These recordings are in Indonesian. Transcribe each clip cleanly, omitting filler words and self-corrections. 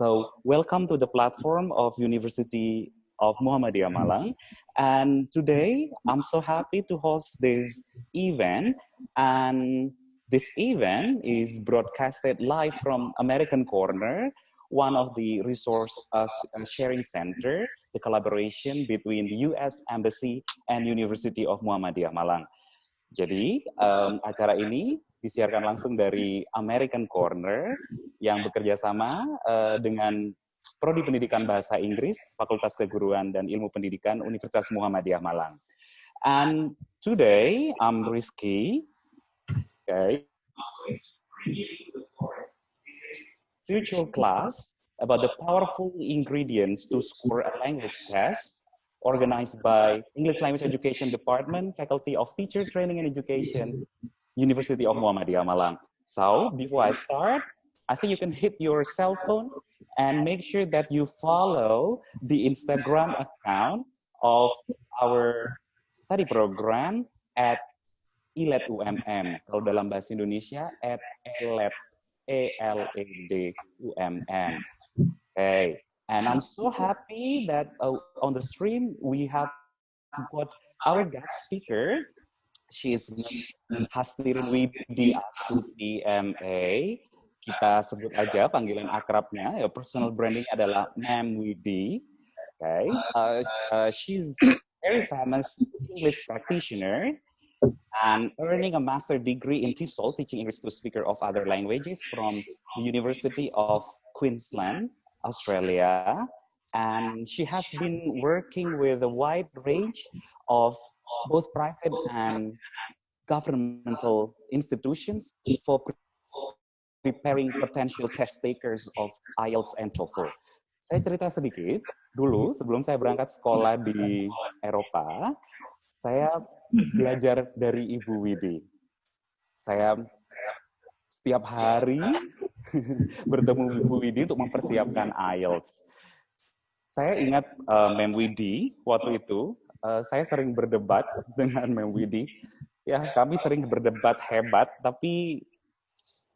So welcome to the platform of University of Muhammadiyah Malang. And today I'm so happy to host this event. And this event is broadcasted live from American Corner, one of the resource sharing center, the collaboration between the US Embassy and University of Muhammadiyah Malang. Jadi acara ini disiarkan langsung dari American Corner yang bekerja sama dengan Prodi Pendidikan Bahasa Inggris, Fakultas Keguruan dan Ilmu Pendidikan Universitas Muhammadiyah Malang. And today I'm Rizky. Okay. Virtual class about the powerful ingredients to score a language test, organized by English Language Education Department, Faculty of Teacher Training and Education, University of Muhammadiyah Malang. So, before I start, I think you can hit your cell phone and make sure that you follow the Instagram account of our study program at ILED UMM. Kalau dalam bahasa Indonesia, at ELED, ELED UMM. Okay. And I'm so happy that on the stream we have got our guest speaker. She is Ms. Hastirin Widi Astuti MA. Kita sebut aja panggilan akrabnya. Personal branding adalah Ma'am Widi. Okay. She's very famous English practitioner and earning a master's degree in TESOL, teaching English to speakers of other languages from the University of Queensland, Australia, and she has been working with a wide range of both private and governmental institutions for preparing potential test takers of IELTS and TOEFL. Saya cerita sedikit dulu sebelum saya berangkat sekolah di Eropa, saya belajar dari Ibu Widi. Saya setiap hari bertemu Ibu Widi untuk mempersiapkan IELTS. Saya ingat Mem Widi waktu itu, saya sering berdebat dengan Mem Widi. Ya, kami sering berdebat hebat, tapi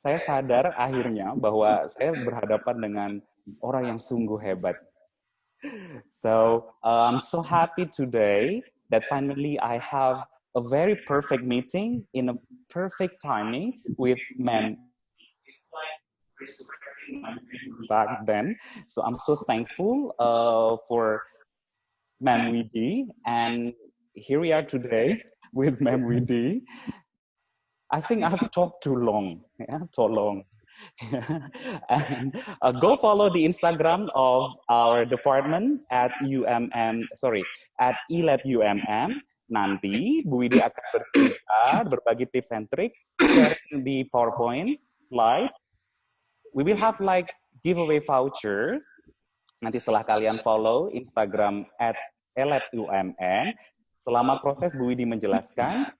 saya sadar akhirnya bahwa saya berhadapan dengan orang yang sungguh hebat. So, I'm so happy today that finally I have a very perfect meeting in a perfect timing with Mem back then. So I'm so thankful for Ma'am Widi, and here we are today with Ma'am Widi. I think I've talked too long, too long. And go follow the Instagram of our department at at ILED UMM. Nanti Bu Widi akan bercerita, berbagi tips and trick, sharing the PowerPoint slide. We will have like giveaway voucher. Nanti setelah kalian follow Instagram at ILED UMM, selama proses Bu Widi menjelaskan,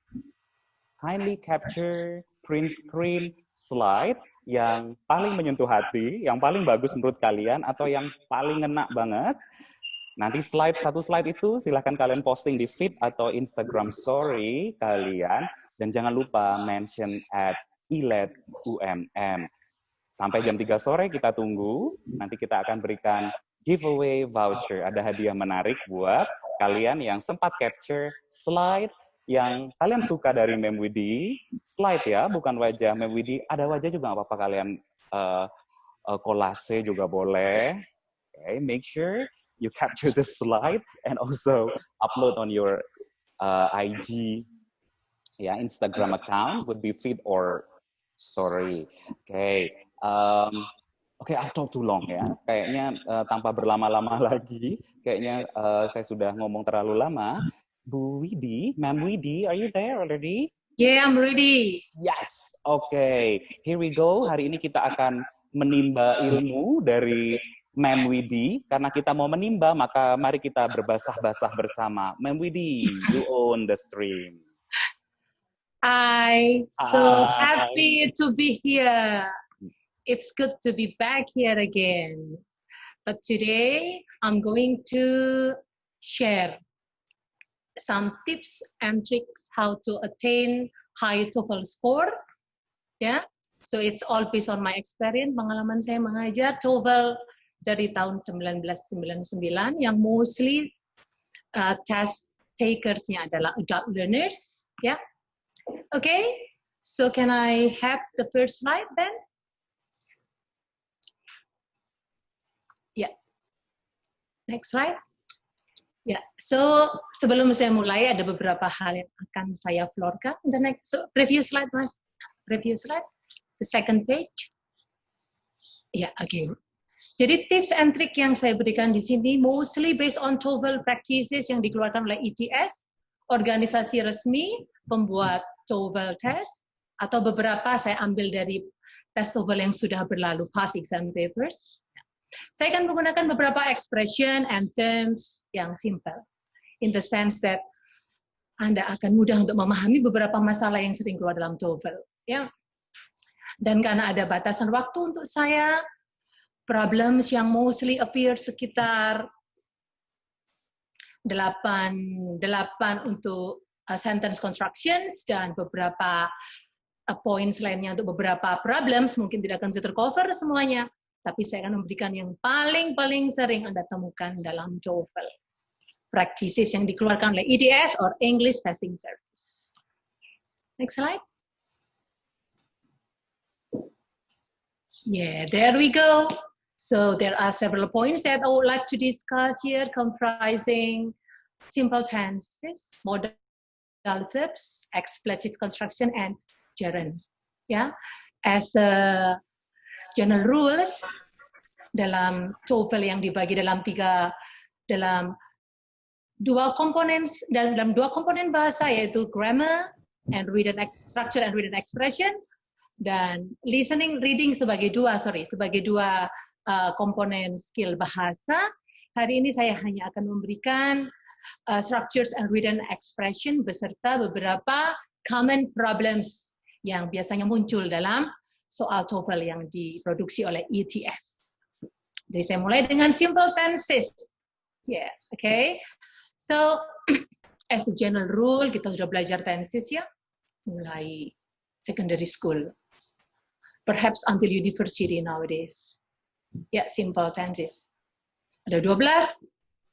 kindly capture print screen slide yang paling menyentuh hati, yang paling bagus menurut kalian, atau yang paling ngena banget. Nanti satu slide itu silahkan kalian posting di feed atau Instagram story kalian. Dan jangan lupa mention at ILED UMM. Sampai jam 3 sore kita tunggu. Nanti kita akan berikan giveaway voucher. Ada hadiah menarik buat kalian yang sempat capture slide yang kalian suka dari Mem Widi. Slide ya, bukan wajah Mem Widi. Ada wajah juga nggak apa-apa, kalian kolase juga boleh. Okay, make sure you capture the slide and also upload on your IG, Instagram account, would be feed or story. Okay, I've talked too long ya. Kayaknya tanpa berlama-lama lagi, kayaknya saya sudah ngomong terlalu lama. Bu Widi, Ma'am Widi, are you there already? Yeah, I'm ready. Yes, okay. Here we go. Hari ini kita akan menimba ilmu dari Ma'am Widi. Karena kita mau menimba, maka mari kita berbasah-basah bersama. Ma'am Widi, you own the stream. Hi, so happy to be here. It's good to be back here again. But today, I'm going to share some tips and tricks how to attain high TOEFL score. Yeah, so it's all based on my experience, pengalaman saya mengajar TOEFL dari tahun 1999 yang mostly test takersnya adalah adult learners. Ya, okay. So can I have the first slide then? Yeah. Next slide. Ya, so sebelum saya mulai ada beberapa hal yang akan saya floorkan. The next, so previous slide, Mas. Previous slide. The second page. Ya, again. Jadi tips and trick yang saya berikan di sini mostly based on TOEFL practices yang dikeluarkan oleh ETS, organisasi resmi pembuat TOEFL test, atau beberapa saya ambil dari tes TOEFL yang sudah berlalu, past exam papers. Saya akan menggunakan beberapa expression and terms yang simple, in the sense that Anda akan mudah untuk memahami beberapa masalah yang sering keluar dalam TOEFL. Ya. Dan karena ada batasan waktu untuk saya, problems yang mostly appear sekitar 8 untuk sentence constructions dan beberapa points lainnya untuk beberapa problems, mungkin tidak akan bisa tercover semuanya. Tapi saya akan memberikan yang paling sering Anda temukan dalam TOEFL. Practices yang dikeluarkan oleh ETS or English Testing Service. Next slide. Yeah, there we go. So there are several points that I would like to discuss here, comprising simple tenses, modal verbs, expletive construction, and gerund. Yeah, as a general rules dalam TOEFL yang dibagi dalam dua komponen bahasa, yaitu grammar and written structure and written expression, dan reading sebagai dua komponen skill bahasa. Hari ini saya hanya akan memberikan structures and written expression beserta beberapa common problems yang biasanya muncul dalam soal TOEFL yang diproduksi oleh ETS. Jadi saya mulai dengan simple tenses. Yeah, okay. So as a general rule, kita sudah belajar tenses ya, mulai secondary school, perhaps until university nowadays. Yeah, simple tenses. Ada 12,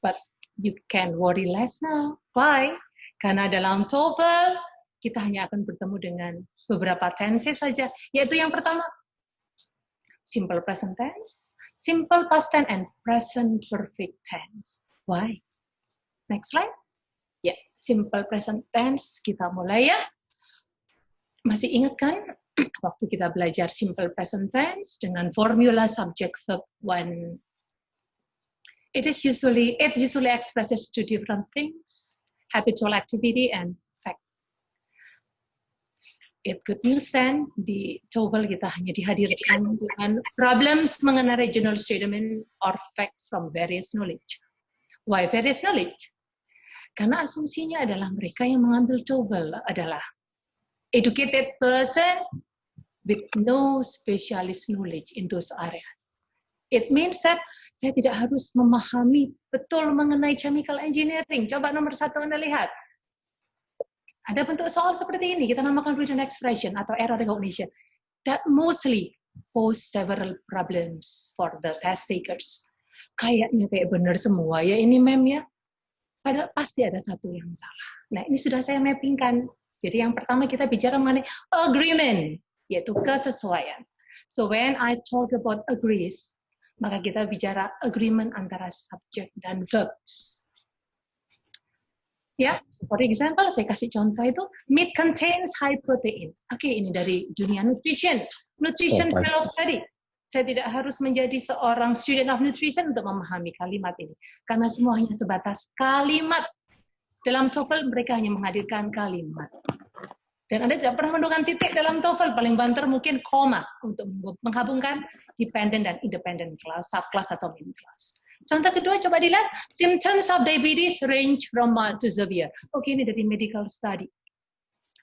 but you can worry less now. Why? Karena dalam TOEFL kita hanya akan bertemu dengan beberapa tenses saja, yaitu yang pertama, simple present tense, simple past tense, and present perfect tense. Why? Next slide. Ya, simple present tense, kita mulai ya. Masih ingat kan waktu kita belajar simple present tense dengan formula subject verb when it usually expresses two different things, habitual activity and fact. Good news then, di TOEFL kita hanya dihadirkan dengan problems mengenai regional statement or facts from various knowledge. Why various knowledge? Karena asumsinya adalah mereka yang mengambil TOEFL adalah educated person with no specialist knowledge in those areas. It means that saya tidak harus memahami betul mengenai chemical engineering. Coba nomor 1 Anda lihat. Ada bentuk soal seperti ini, kita namakan written expression atau error recognition, that mostly pose several problems for the test takers. Kayaknya kayak benar semua ya ini mem ya, padahal pasti ada satu yang salah. Nah ini sudah saya mappingkan. Jadi yang pertama kita bicara mengenai agreement, yaitu kesesuaian. So when I talk about agrees, maka kita bicara agreement antara subject dan verbs. Ya, for example, saya kasih contoh itu, meat contains high protein. Oke, ini dari dunia nutrition fellow study. Saya tidak harus menjadi seorang student of nutrition untuk memahami kalimat ini, karena semuanya sebatas kalimat. Dalam TOEFL mereka hanya menghadirkan kalimat. Dan Anda tidak pernah menemukan titik dalam TOEFL, paling banter mungkin koma untuk menggabungkan dependent dan independent clause, subclass atau main clause. Contoh kedua, coba dilihat, symptoms of diabetes range from mild to severe. Oke, ini dari medical study.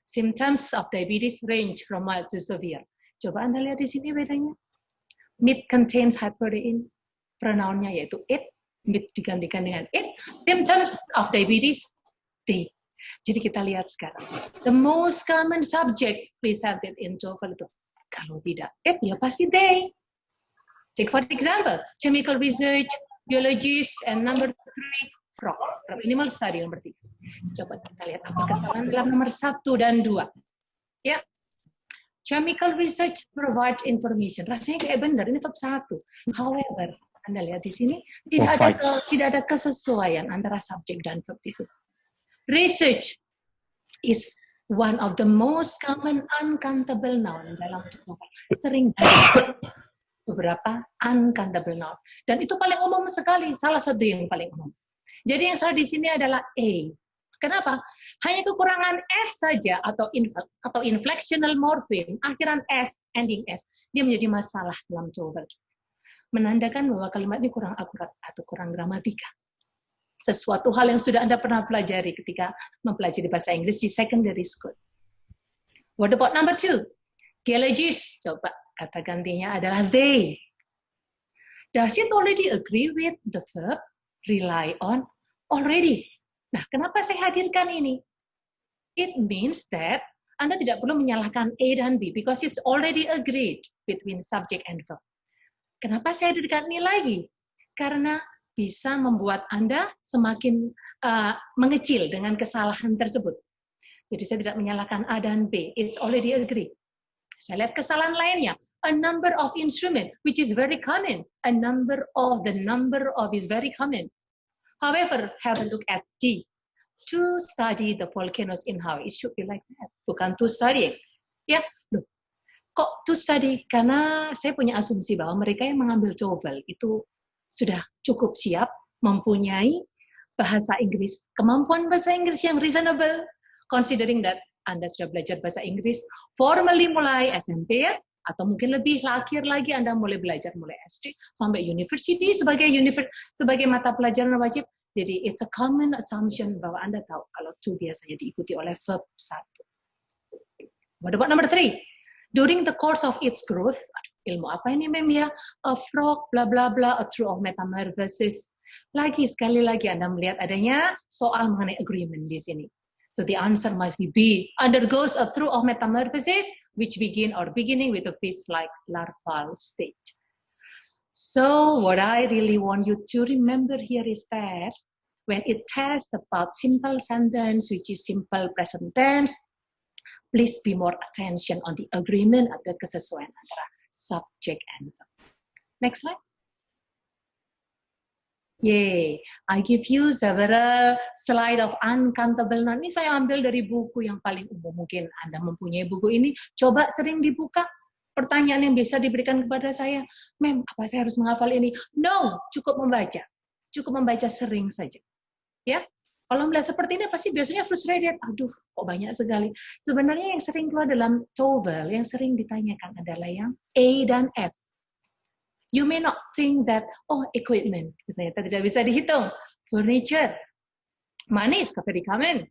Symptoms of diabetes range from mild to severe. Coba Anda lihat di sini bedanya. Meat contains high protein, pronounnya yaitu it, meat digantikan dengan it. Symptoms of diabetes, they. Jadi kita lihat sekarang. The most common subject presented in TOEFL itu, kalau tidak it, ya pasti they. Take for example, chemical research, biologist, and number 3, frog, from animal study nomor 3. Coba kita lihat apa kesalahan dalam nomor 1 dan 2. Ya, chemical research provide information. Rasanya kayak benar, ini bab 1. However, Anda lihat di sini tidak ada kesesuaian antara subjek dan verb di sini. Research is one of the most common uncountable noun dalam tutur. Sering beberapa uncountable noun. Dan itu paling umum sekali, salah satu yang paling umum. Jadi yang salah di sini adalah A. Kenapa? Hanya kekurangan S saja atau inflectional morpheme, akhiran S, ending S. Dia menjadi masalah dalam TOEFL. Menandakan bahwa kalimat ini kurang akurat atau kurang gramatika. Sesuatu hal yang sudah Anda pernah pelajari ketika mempelajari bahasa Inggris di secondary school. What about number 2? Geologist. Coba kata gantinya adalah they. Does it already agree with the verb rely on already? Nah, kenapa saya hadirkan ini? It means that Anda tidak perlu menyalahkan A dan B because it's already agreed between subject and verb. Kenapa saya hadirkan ini lagi? Karena bisa membuat Anda semakin mengecil dengan kesalahan tersebut. Jadi saya tidak menyalahkan A dan B. It's already agreed. Saya lihat kesalahan lainnya. A number of instrument, which is very common. The number of is very common. However, have a look at D. To study the volcanoes in Hawaii. It should be like that. Bukan to study. Ya, loh. Kok to study? Karena saya punya asumsi bahwa mereka yang mengambil TOEFL itu sudah cukup siap, mempunyai bahasa Inggris, kemampuan bahasa Inggris yang reasonable, considering that Anda sudah belajar bahasa Inggris formally mulai SMP ya, atau mungkin lebih akhir lagi Anda mulai belajar mulai SD sampai university sebagai mata pelajaran wajib. Jadi it's a common assumption bahwa Anda tahu kalau to biasanya diikuti oleh verb 1. What about number 3? During the course of its growth, ilmu apa ini mem ya? A frog, bla bla bla, a true of metamorphosis. Sekali lagi Anda melihat adanya soal mengenai agreement di sini. So the answer must be B. Undergoes a through of metamorphosis, which beginning with a fish-like larval stage. So what I really want you to remember here is that when it tests about simple sentence, which is simple present tense, please be more attention on the agreement atau kesesuaian antara subject and verb. Next slide. Yay, I give you several slide of uncountable noun. Ini saya ambil dari buku yang paling umum. Mungkin Anda mempunyai buku ini. Coba sering dibuka. Pertanyaan yang bisa diberikan kepada saya, Mem, apa saya harus menghafal ini? No, cukup membaca. Cukup membaca sering saja. Ya, kalau melihat seperti ini pasti biasanya frustrated. Aduh, kok banyak sekali. Sebenarnya yang sering keluar dalam TOEFL, yang sering ditanyakan adalah yang A dan F. You may not think that, equipment, ternyata tidak bisa dihitung. Furniture, money is very common.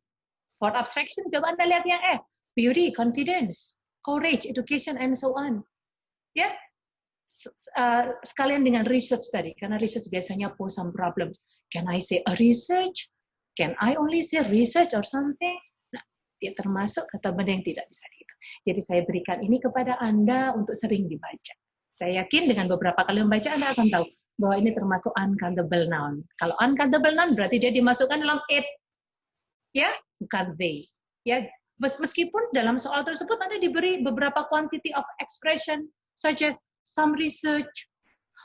For abstraction, coba Anda lihat yang F. Beauty, confidence, courage, education, and so on. Ya, sekalian dengan research tadi, karena research biasanya pose some problems. Can I say a research? Can I only say research or something? Nah, dia termasuk kata benda yang tidak bisa dihitung. Jadi saya berikan ini kepada Anda untuk sering dibaca. Saya yakin dengan beberapa kali membaca Anda akan tahu bahwa ini termasuk uncountable noun. Kalau uncountable noun berarti dia dimasukkan dalam it, ya, bukan they. Ya, meskipun dalam soal tersebut Anda diberi beberapa quantity of expression, such as some research,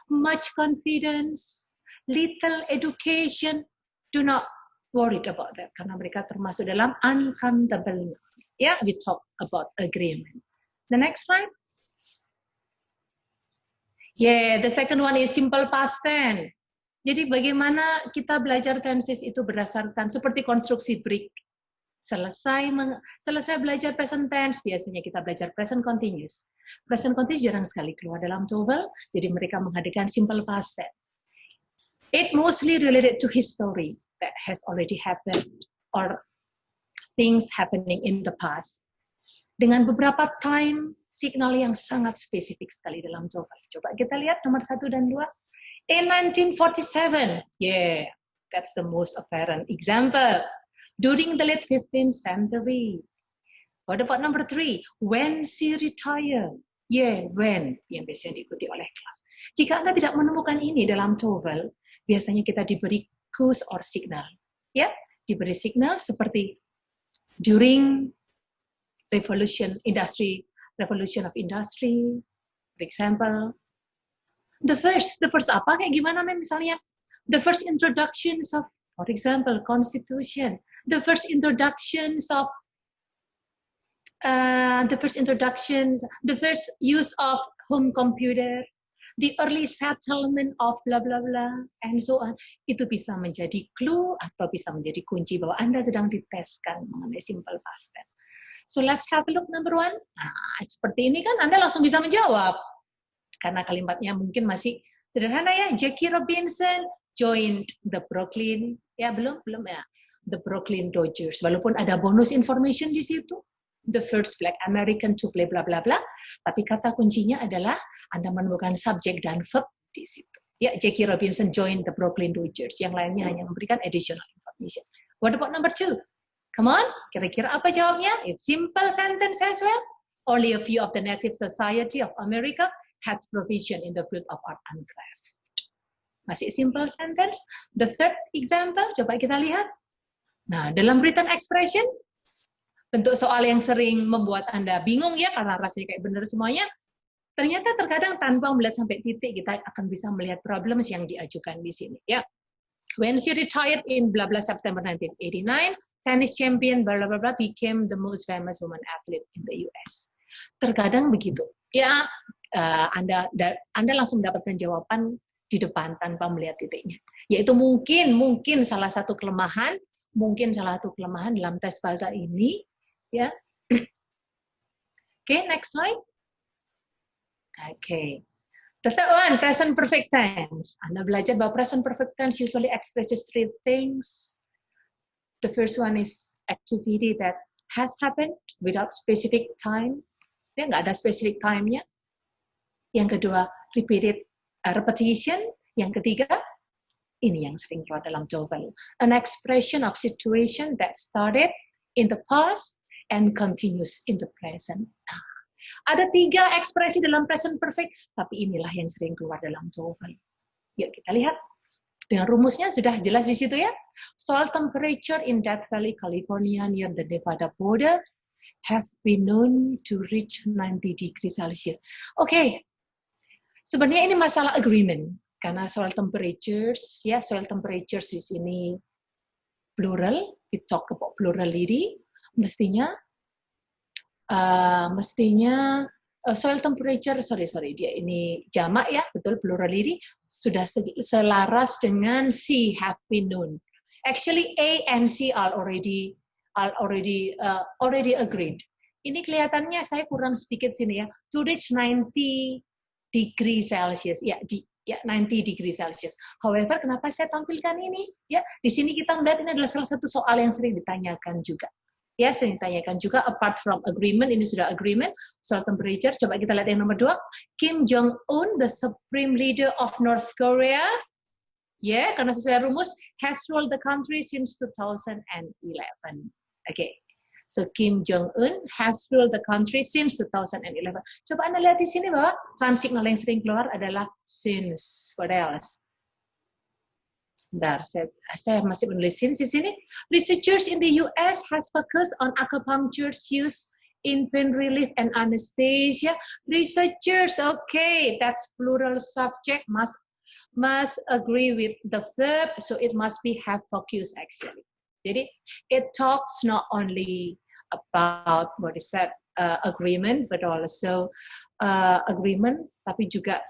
much confidence, little education. Do not worried about that karena mereka termasuk dalam uncountable noun. Ya, we talk about agreement. The next slide. Yeah, the second one is simple past tense. Jadi bagaimana kita belajar tenses itu berdasarkan seperti konstruksi break. Selesai belajar present tense, biasanya kita belajar present continuous. Present continuous jarang sekali keluar dalam TOEFL, jadi mereka menghadirkan simple past tense. It mostly related to history that has already happened or things happening in the past. Dengan beberapa time signal yang sangat spesifik sekali dalam TOEFL. Coba kita lihat nomor 1 dan 2. In 1947, yeah, that's the most apparent example. During the late 15th century. What about number 3? When she retired. when yang biasanya diikuti oleh kelas. Jika Anda tidak menemukan ini dalam TOEFL, biasanya kita diberi cues or signal. Ya, diberi signal seperti during revolution of industry, for example. The first apa kayak gimana misalnya? The first introductions of, for example, constitution. The first introductions, the first use of home computer, the early settlement of blah blah blah, and so on. Itu bisa menjadi clue atau bisa menjadi kunci bahwa Anda sedang diteskan mengenai simple past tense. So let's have a look number 1. Nah, seperti ini kan Anda langsung bisa menjawab. Karena kalimatnya mungkin masih sederhana ya. Jackie Robinson joined the Brooklyn, ya belum ya, the Brooklyn Dodgers. Walaupun ada bonus information di situ, the first Black American to play bla bla bla, tapi kata kuncinya adalah Anda menemukan subjek dan verb di situ. Ya, Jackie Robinson joined the Brooklyn Dodgers. Yang lainnya hanya memberikan additional information. What about number 2? Come on, kira-kira apa jawabnya? It's simple sentence as well. Only a few of the Native Society of America had provision in the field of art and craft. Masih simple sentence. The third example, coba kita lihat. Nah, dalam written expression, bentuk soal yang sering membuat Anda bingung ya, karena rasanya kayak benar semuanya. Ternyata terkadang tanpa melihat sampai titik, kita akan bisa melihat problems yang diajukan di sini. Ya. When she retired in blah blah September 1989, tennis champion blah blah blah became the most famous woman athlete in the US. Terkadang begitu. Ya, Anda langsung mendapatkan jawaban di depan tanpa melihat titiknya. Yaitu mungkin salah satu kelemahan dalam tes bahasa ini, ya. Okay, next slide. Okay. The third one, present perfect tense. Anda belajar bahwa present perfect tense usually expresses 3 things. The first one is activity that has happened without specific time. Ya, nggak ada specific time-nya. Yang kedua, repetition. Yang ketiga, ini yang sering keluar dalam TOEFL. An expression of situation that started in the past and continues in the present. Ada 3 ekspresi dalam present perfect, tapi inilah yang sering keluar dalam TOEFL. Yuk kita lihat. Dengan rumusnya sudah jelas di situ ya. Soil temperature in Death Valley, California near the Nevada border has been known to reach 90 degrees Celsius. Oke. Sebenarnya ini masalah agreement karena soil temperatures di sini plural, we talk about plurality, mestinya soil temperature, dia ini jamak ya, betul, plurality, sudah selaras dengan C, have been known. Actually, A and C are already agreed. Ini kelihatannya saya kurang sedikit sini ya, to reach 90 degrees Celsius, ya, 90 degrees Celsius. However, kenapa saya tampilkan ini? Ya, di sini kita melihat ini adalah salah satu soal yang sering ditanyakan juga. Ya, sering ditanyakan juga, apart from agreement, ini sudah agreement, soal temperature. Coba kita lihat yang nomor 2. Kim Jong-un, the supreme leader of North Korea, ya, karena sesuai rumus, has ruled the country since 2011. Okay. So Kim Jong-un has ruled the country since 2011. Coba Anda lihat di sini bahwa time signal yang sering keluar adalah since. What else? Sebentar, saya masih menulis di sini. Researchers in the US has focused on acupuncture's use in pain relief and anesthesia. Researchers, okay, that's plural subject, must agree with the verb, so it must be have focus actually. Jadi, it talks not only about what is that agreement, but also agreement, tapi juga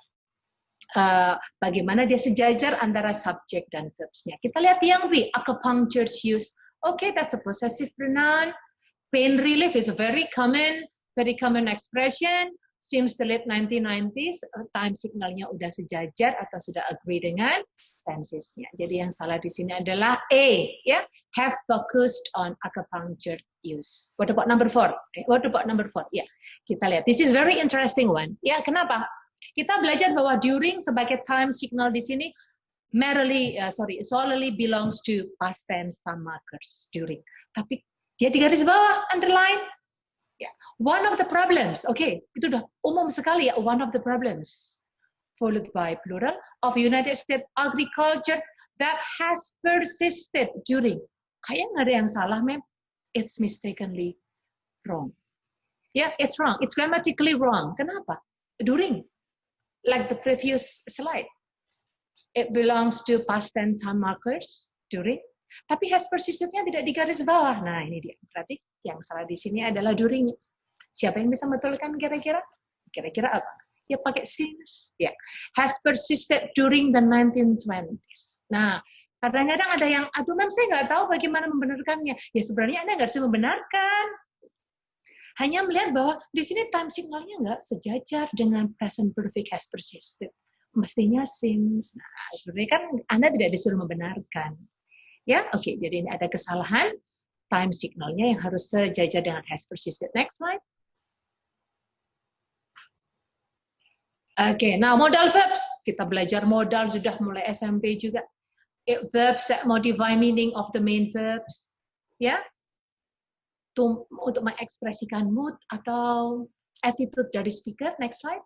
bagaimana dia sejajar antara subjek dan verbs-nya. Kita lihat yang B, acupuncture's use. Okay, that's a possessive pronoun. Pain relief is a very common expression. Since the late 1990s, time signalnya udah sejajar atau sudah agree dengan tenses-nya. Jadi yang salah di sini adalah A, ya, have focused on acupuncture use. What about number 4? What about number 4? Ya, kita lihat. This is very interesting one. Ya, kenapa? Kita belajar bahwa during sebagai time signal di sini solely belongs to past tense time markers during. Tapi dia di garis bawah, underline. One of the problems, itu udah umum sekali ya, one of the problems, followed by plural, of United States agriculture that has persisted during. Kayak nggak ada yang salah, ma'am. It's mistakenly wrong. It's wrong. It's grammatically wrong. Kenapa? During. Like the previous slide. It belongs to past tense time markers, during. Tapi has persistednya tidak di garis bawah. Nah, ini dia. Berarti yang salah di sini adalah during. Siapa yang bisa betulkan kira-kira? Kira-kira apa? Ya pakai since. Has persisted during the 1920s. Nah, kadang-kadang ada yang, aduh ma'am saya nggak tahu bagaimana membenarkannya. Ya sebenarnya Anda nggak harus membenarkan. Hanya melihat bahwa di sini time signalnya nggak sejajar dengan present perfect has persisted. Mestinya since. Nah, sebenarnya kan Anda tidak disuruh membenarkan. Jadi ini ada kesalahan time signalnya yang harus sejajar dengan has persisted. Next slide. Nah modal verbs. Kita belajar modal sudah mulai SMP juga. Verbs that modify meaning of the main verbs. Untuk mengekspresikan mood atau attitude dari speaker. Next slide.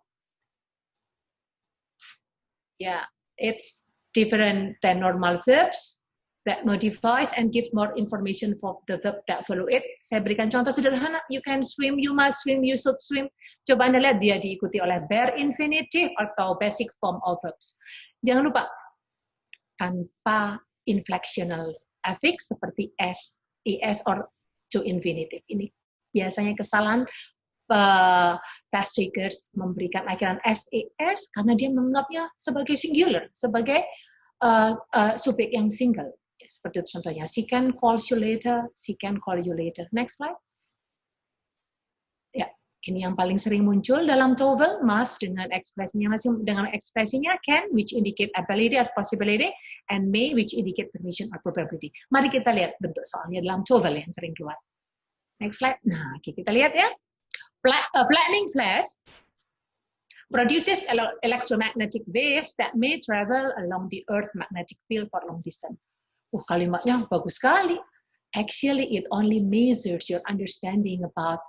It's different than normal verbs that modifies and give more information for the verb that follow it. Saya berikan contoh sederhana. You can swim, you must swim, you should swim. Coba Anda lihat dia diikuti oleh bare infinitive atau basic form of verbs. Jangan lupa, tanpa inflectional affix seperti s, es, or to infinitive. Ini biasanya kesalahan test takers memberikan akhiran ses karena dia menganggapnya sebagai singular, sebagai subjek yang single. Seperti itu contohnya, she can call you later, she can call you later. Next slide. Ini yang paling sering muncul dalam TOEFL, must dengan ekspresinya can, which indicate ability or possibility, and may, which indicate permission or probability. Mari kita lihat bentuk soalnya dalam TOEFL yang sering keluar. Next slide. Nah, kita lihat ya. Flattening flash produces electromagnetic waves that may travel along the Earth magnetic field for long distance. Kalimatnya bagus sekali. Actually, it only measures your understanding about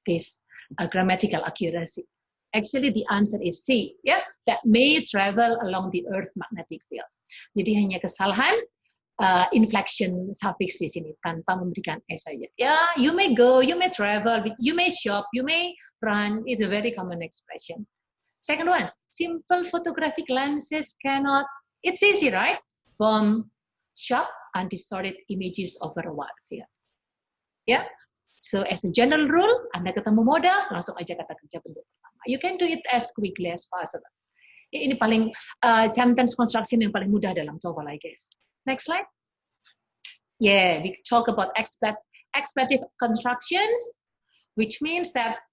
this grammatical accuracy. Actually, the answer is C. That may travel along the Earth magnetic field. Jadi hanya kesalahan inflection suffix di sini tanpa memberikan s saja. You may go, you may travel, you may shop, you may run. It's a very common expression. Second one, simple photographic lenses cannot. It's easy, right? Form sharp, undistorted images over a wide field. So as a general rule, Anda ketemu modal, langsung aja kata kerja bentuk pertama. You can do it as quickly as possible. Ini paling sentence construction yang paling mudah dalam TOEFL, I guess. Next slide. We talk about expletive constructions, which means that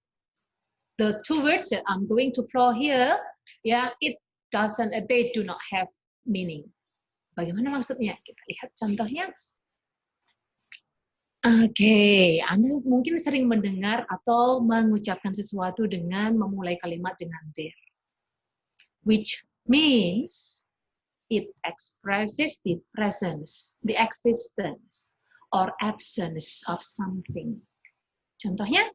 the two words that I'm going to flow here, they do not have meaning. Bagaimana maksudnya? Kita lihat contohnya. Anda mungkin sering mendengar atau mengucapkan sesuatu dengan memulai kalimat dengan there, which means it expresses the presence, the existence, or absence of something. Contohnya,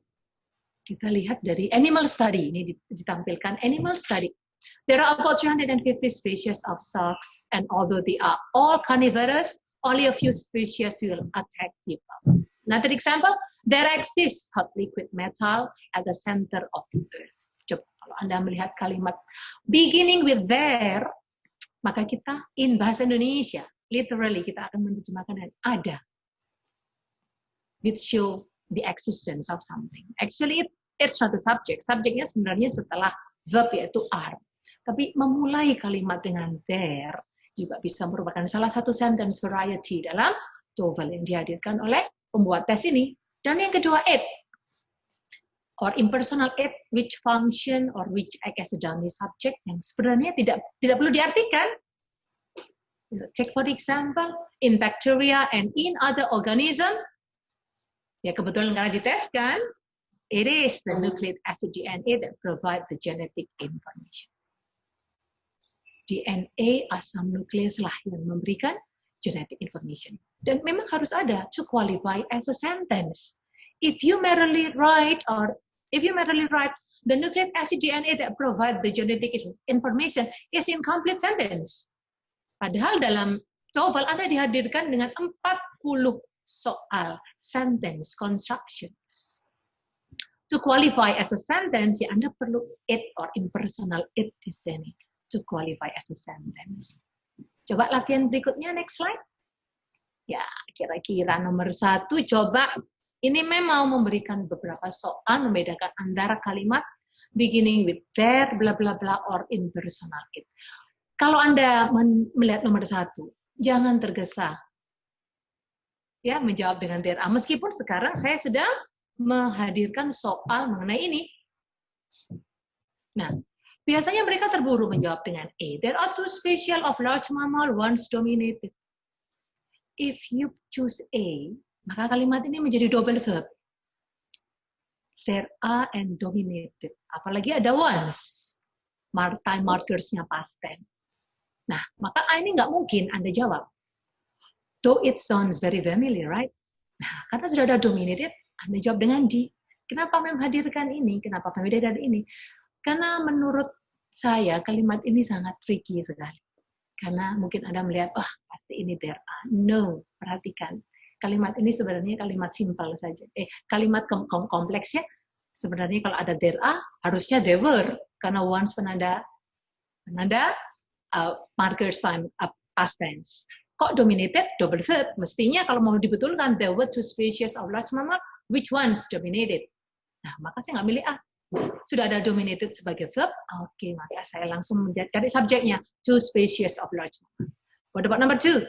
kita lihat dari animal study. Ini ditampilkan animal study. There are about 350 species of sharks, and although they are all carnivorous, only a few species will attack people. Another example, there exists hot liquid metal at the center of the earth. Coba kalau Anda melihat kalimat beginning with there, maka kita in bahasa Indonesia, literally kita akan menerjemahkan dengan ada, which show the existence of something. Actually, it's not the subject. Subjeknya sebenarnya setelah verb yaitu are. Tapi memulai kalimat dengan there juga bisa merupakan salah satu sentence variety dalam TOEFL yang dihadirkan oleh pembuat tes ini. Dan yang kedua, it, or impersonal it, which function or which act as a dummy subject yang sebenarnya tidak perlu diartikan. Take for example, in bacteria and in other organism, ya kebetulan karena dites kan, it is the nucleic acid DNA that provide the genetic information. DNA asam nukleus lah yang memberikan genetic information. Dan memang harus ada to qualify as a sentence. if you merely write the nucleic acid DNA that provide the genetic information is incomplete sentence. Padahal dalam TOEFL Anda dihadirkan dengan 40 soal sentence constructions. To qualify as a sentence, ya Anda perlu it or impersonal it di sini. To qualify as a sentence. Coba latihan berikutnya, next slide. Ya, kira-kira nomor 1, coba ini memang memberikan beberapa soal membedakan antara kalimat beginning with there, bla bla bla, or impersonal it. Kalau Anda melihat nomor 1, jangan tergesa. Ya, menjawab dengan there. Meskipun sekarang saya sedang menghadirkan soal mengenai ini. Nah, biasanya mereka terburu menjawab dengan A. There are 2 species of large mammal, one's dominated. If you choose A, maka kalimat ini menjadi double verb. There are and dominated. Apalagi ada once. Time markers-nya past tense. Nah, maka A ini nggak mungkin Anda jawab. Though it sounds very familiar, right? Nah, karena sudah ada dominated, Anda jawab dengan D. Kenapa menghadirkan ini? Kenapa membedakan ini? Karena menurut saya kalimat ini sangat tricky sekali. Karena mungkin Anda melihat, pasti ini there are. No, perhatikan. Kalimat ini sebenarnya kalimat simple saja. Kalimat kompleks ya. Sebenarnya kalau ada there are, harusnya there were. Karena once penanda markers time past tense. Kok dominated? Double verb. Mestinya kalau mau dibetulkan, there were 2 species of large mammal, which ones dominated? Nah, maka saya nggak milih A. Sudah ada dominated sebagai verb, oke, maka saya langsung cari subjeknya, 2 species of large mammal. What about number 2?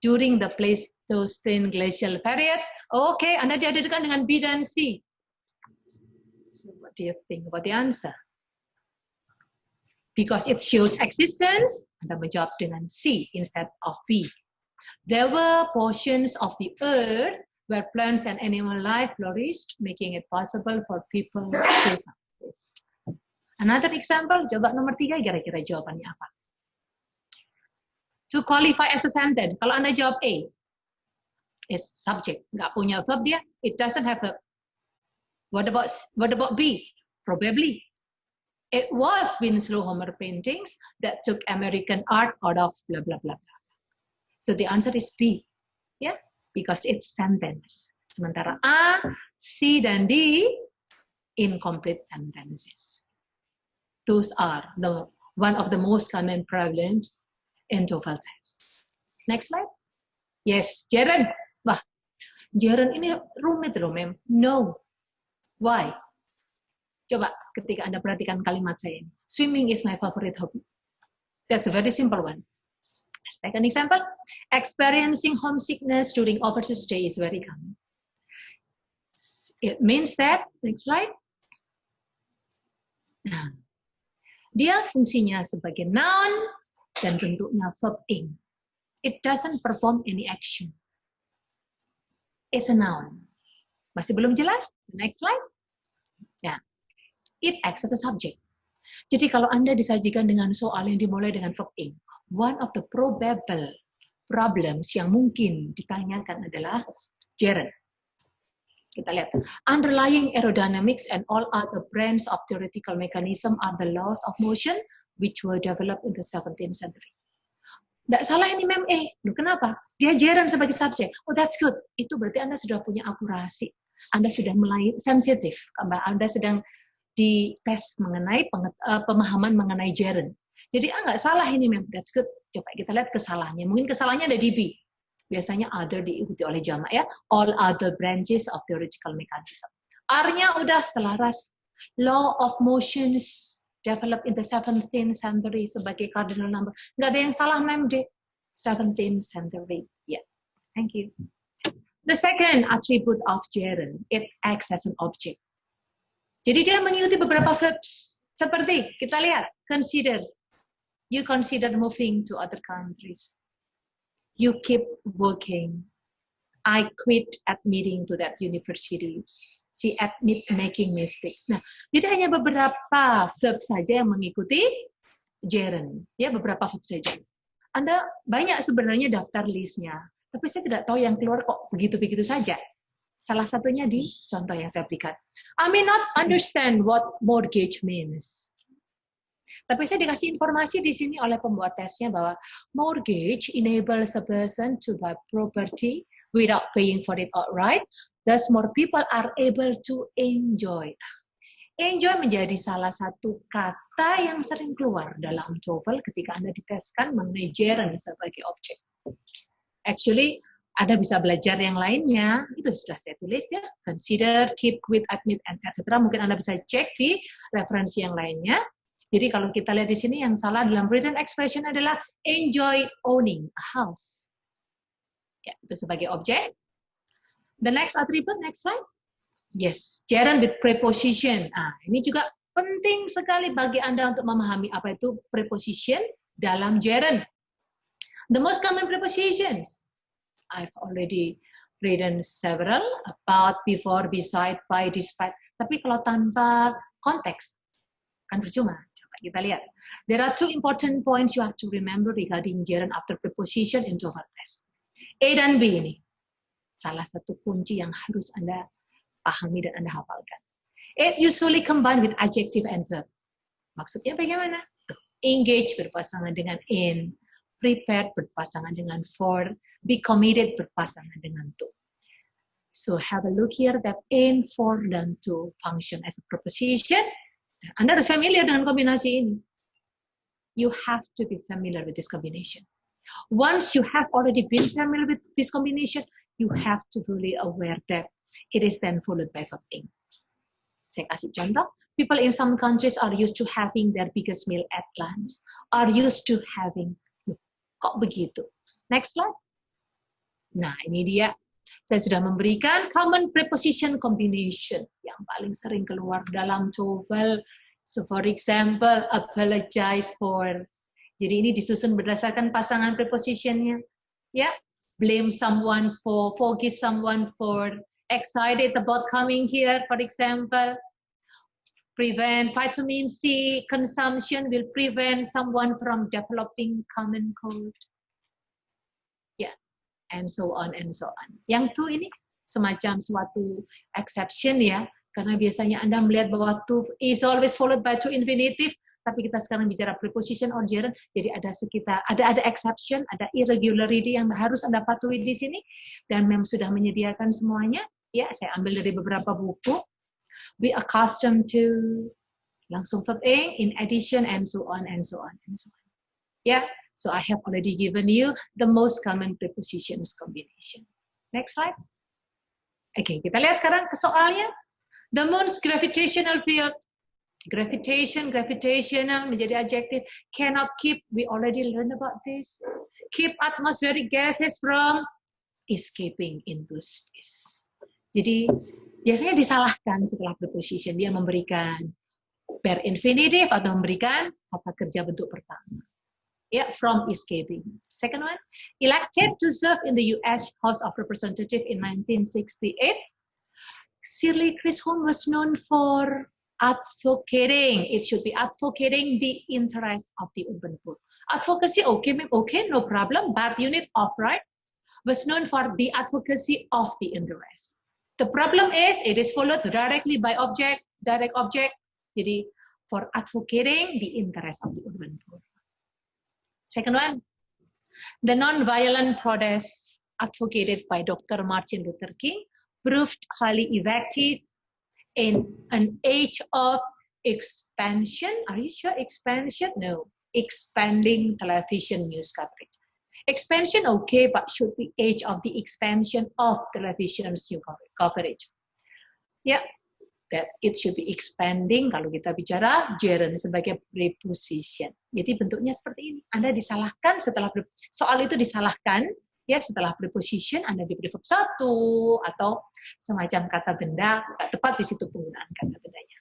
During the Pleistocene glacial period, oke, Anda dihadirkan dengan B dan C. So what do you think about the answer? Because it shows existence, Anda menjawab dengan C instead of B. There were portions of the earth where plants and animal life flourished, making it possible for people to subsist. Another example, coba nomor 3, kira-kira jawabannya apa? To qualify as a sentence, kalau Anda jawab A, is subject, nggak punya verb dia, it doesn't have verb. What about B? Probably. It was Winslow Homer paintings that took American art out of blah, blah, blah, blah. So the answer is B. Yeah, because it's sentence. Sementara A, C, dan D, incomplete sentences. Those are one of the most common problems in TOEFL test. Next slide. Yes, Jaren. Wah, Jaren ini rumit loh, mem. No. Why? Coba ketika Anda perhatikan kalimat saya ini. Swimming is my favorite hobby. That's a very simple one. Second example, experiencing homesickness during overseas stay is very common. It means that, next slide. Nah, dia fungsinya sebagai noun dan bentuknya verb ing. It doesn't perform any action. It's a noun. Masih belum jelas? Next slide. Ya. It acts as a subject. Jadi kalau Anda disajikan dengan soal yang dimulai dengan verb ing, one of the probable problems yang mungkin ditanyakan adalah gerund. Kita lihat. Underlying aerodynamics and all other branch of theoretical mechanism are the laws of motion which were developed in the 17th century. Nggak salah ini mem kenapa? Dia gerund sebagai subjek. Oh, that's good. Itu berarti Anda sudah punya akurasi. Anda sudah mulai sensitif. Anda sedang dites mengenai pemahaman mengenai gerund. Jadi nggak salah ini mem. That's good. Coba kita lihat kesalahannya. Mungkin kesalahannya ada di B. Biasanya other diikuti oleh jamak ya. All other branches of theoretical mechanism. R-nya udah selaras. Law of motions developed in the 17th century sebagai cardinal number. Nggak ada yang salah mem deh. 17th century. Yeah. Thank you. The second attribute of gerund, it acts as an object. Jadi dia mengikuti beberapa verbs. Seperti, kita lihat, consider. You consider moving to other countries. You keep working. I quit admitting to that university. She admit making mistake. Nah, jadi hanya beberapa verb saja yang mengikuti gerund. Ya, beberapa verb saja. Anda banyak sebenarnya daftar listnya. Tapi saya tidak tahu yang keluar kok begitu-begitu saja. Salah satunya di contoh yang saya berikan. I may not understand what mortgage means. Tapi saya dikasih informasi di sini oleh pembuat tesnya bahwa mortgage enables a person to buy property without paying for it outright. Thus more people are able to enjoy. Enjoy menjadi salah satu kata yang sering keluar dalam TOEFL ketika Anda diteskan mengenai gerund sebagai objek. Actually, Anda bisa belajar yang lainnya, itu sudah saya tulis ya, consider, keep, quit, admit, and etc. Mungkin Anda bisa cek di referensi yang lainnya. Jadi kalau kita lihat di sini yang salah dalam written expression adalah enjoy owning a house. Ya, itu sebagai objek. The next attribute, next slide. Yes, gerund with preposition. Ini juga penting sekali bagi Anda untuk memahami apa itu preposition dalam gerund. The most common prepositions. I've already written several about, before, beside, by, despite. Tapi kalau tanpa konteks, kan percuma. Coba kita lihat. There are two important points you have to remember regarding gerund after preposition in TOEFL test. A dan B ini. Salah satu kunci yang harus Anda pahami dan Anda hafalkan. It usually combined with adjective and verb. Maksudnya bagaimana? Engage berpasangan dengan in. Prepared berpasangan dengan for, be committed berpasangan dengan to. So have a look here that in, for, dan to function as a preposition. Anda harus familiar dengan kombinasi ini. You have to be familiar with this combination. Once you have already been familiar with this combination, you have to really aware that it is then followed by verb ing. Saya kasih contoh. People in some countries are used to having their biggest meal at lunch, are used to having. Kok begitu? Next slide. Nah, ini dia. Saya sudah memberikan common preposition combination yang paling sering keluar dalam TOEFL. So, for example, apologize for. Jadi ini disusun berdasarkan pasangan prepositionnya. Ya, blame someone for, forgive someone for, excited about coming here, for example. Prevent vitamin C consumption will prevent someone from developing common cold. Yeah, and so on and so on. Yang to ini semacam suatu exception ya, karena biasanya Anda melihat bahwa to is always followed by to infinitive, tapi kita sekarang bicara preposition or gerund, jadi ada exception, ada irregularity yang harus Anda patuhi di sini, dan memang sudah menyediakan semuanya. Ya, saya ambil dari beberapa buku. Be accustomed to, langsung verb ing, in addition, and so on, and so on, and so on. Yeah, so I have already given you the most common prepositions combination. Next slide. Oke, kita lihat sekarang ke soalnya. The moon's gravitational field. Gravitational menjadi adjective. Cannot keep, we already learned about this. Keep atmospheric gases from escaping into space. Jadi, biasanya disalahkan setelah preposition. Dia memberikan verb infinitive atau memberikan kata kerja bentuk pertama. Ya, from escaping. Second one, elected to serve in the U.S. House of Representatives in 1968. Shirley Chisholm was known for advocating. It should be advocating the interests of the urban poor. Advocacy, okay, no problem, but you need of, right? Was known for the advocacy of the interests. The problem is, it is followed directly by object, direct object. Jadi, for advocating the interest of the urban poor. Second one, the non-violent protest advocated by Dr. Martin Luther King proved highly effective in an age of expansion. Are you sure expansion? No, expanding television news coverage. Expansion okay, but should be age of the expansion of television news coverage. Yeah, that it should be expanding kalau kita bicara gerund sebagai preposition. Jadi bentuknya seperti ini. Anda disalahkan setelah soal itu disalahkan ya setelah preposition Anda diberi verb satu atau semacam kata benda tepat di situ penggunaan kata bendanya.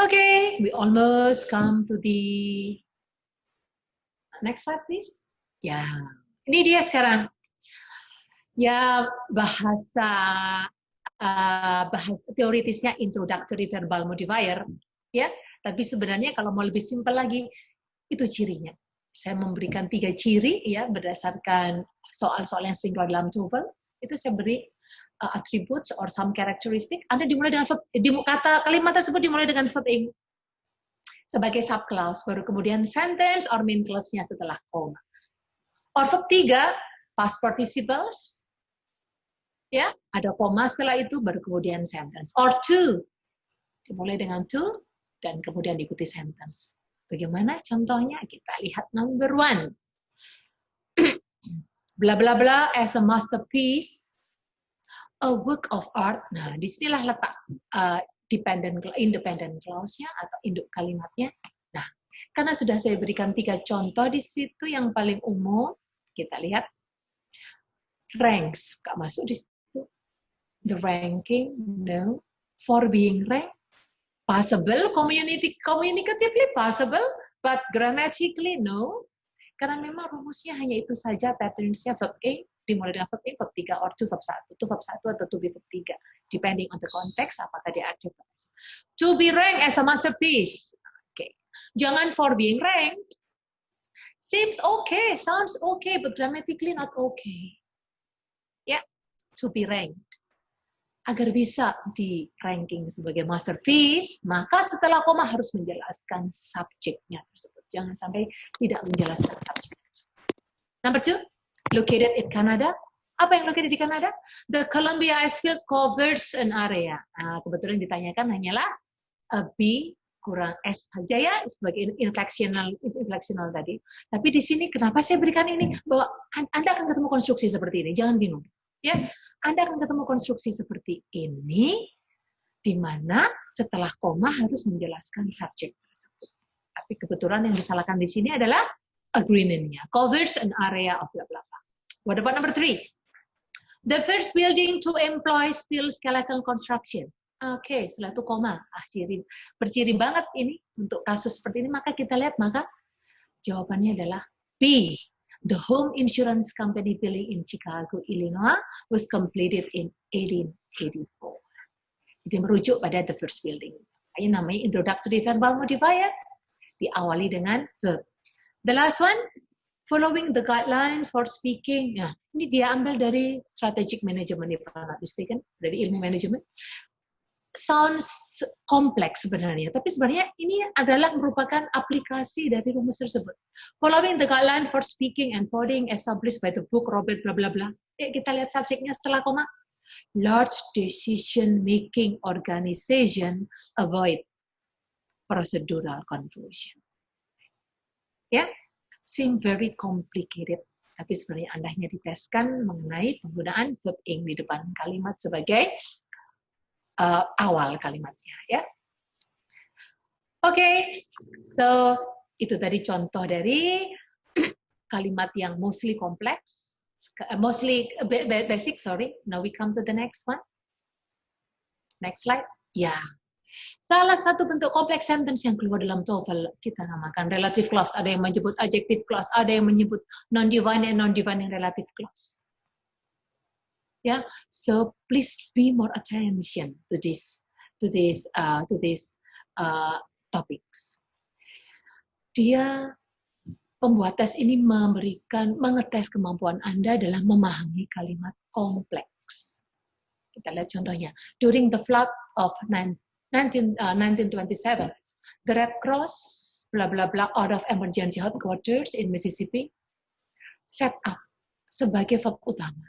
Okay, we almost come to the next slide please. Ya, ini dia sekarang. Ya, bahasa teoritisnya introductory verbal modifier, ya. Tapi sebenarnya kalau mau lebih simpel lagi, itu cirinya. Saya memberikan 3 ciri, ya, berdasarkan soal-soal yang sering keluar dalam TOEFL. Itu saya beri attributes or some characteristic, Anda dimulai dengan verb, kalimat tersebut dimulai dengan verb ing sebagai subclause, baru kemudian sentence or main clause-nya setelah koma. Or verb 3, past participles, ya, ada koma setelah itu, baru kemudian sentence. Or 2, dimulai dengan to, dan kemudian diikuti sentence. Bagaimana contohnya? Kita lihat number 1. Bla bla bla as a masterpiece, a work of art. Nah, disinilah letak independent clause-nya atau induk kalimatnya. Nah, karena sudah saya berikan 3 contoh di situ yang paling umum, kita lihat ranks, nggak masuk di situ. The ranking, no. For being ranked, possible, communicatively possible, but grammatically no. Karena memang rumusnya hanya itu saja, pattern-nya verb A, dimulai dengan verb A, verb 3, or to verb 1. To verb 1 atau to be verb 3. Depending on the context, apakah dia active. To be ranked as a masterpiece. Okay. Jangan for being ranked. Seems okay, sounds okay, but grammatically not okay. Ya, to be ranked. Agar bisa di ranking sebagai masterpiece, maka setelah koma harus menjelaskan subjeknya tersebut. Jangan sampai tidak menjelaskan subjek. Number 2, located in Canada. Apa yang located di Kanada? The Columbia Icefield covers an area. Nah, kebetulan ditanyakan hanyalah B kurang S saja ya, sebagai inflectional tadi. Tapi di sini kenapa saya berikan ini? Bahwa Anda akan ketemu konstruksi seperti ini, jangan bingung. Ya, Anda akan ketemu konstruksi seperti ini, di mana setelah koma harus menjelaskan subjek tersebut. Tapi kebetulan yang disalahkan di sini adalah agreement-nya. Covers an area of blah blah blah. What about number 3? The first building to employ steel skeleton construction. Oke, setelah itu koma. Berciri banget ini untuk kasus seperti ini. Maka kita lihat, maka jawabannya adalah B. The home insurance company building in Chicago, Illinois was completed in 1884. Jadi merujuk pada the first building. Ini namanya introductory verbal modifier. Diawali dengan verb. The last one, following the guidelines for speaking. Nah, ini dia ambil dari strategic management, if I'm not mistaken, dari ilmu manajemen. Sounds kompleks sebenarnya, tapi sebenarnya ini adalah merupakan aplikasi dari rumus tersebut. Following the guideline for speaking and forwarding established by the book Robert bla bla bla. Kita lihat subjeknya setelah koma. Large decision making organization avoid procedural confusion. Ya, seem very complicated. Tapi sebenarnya Anda hanya diteskan mengenai penggunaan verb ing di depan kalimat sebagai awal kalimatnya, ya. Oke, so itu tadi contoh dari kalimat yang mostly complex, mostly basic. Sorry. Now we come to the next one. Next slide. Ya, salah satu bentuk kompleks sentence yang keluar dalam TOEFL kita namakan relative clause. Ada yang menyebut adjective clause, ada yang menyebut non-defining and non-defining relative clause. Yeah, so please be more attention to this topics. Dia pembuat tes ini mengetes kemampuan Anda dalam memahami kalimat kompleks. Kita lihat contohnya. During the flood of 1927, the Red Cross blah blah blah out of emergency headquarters in Mississippi set up sebagai verb utama.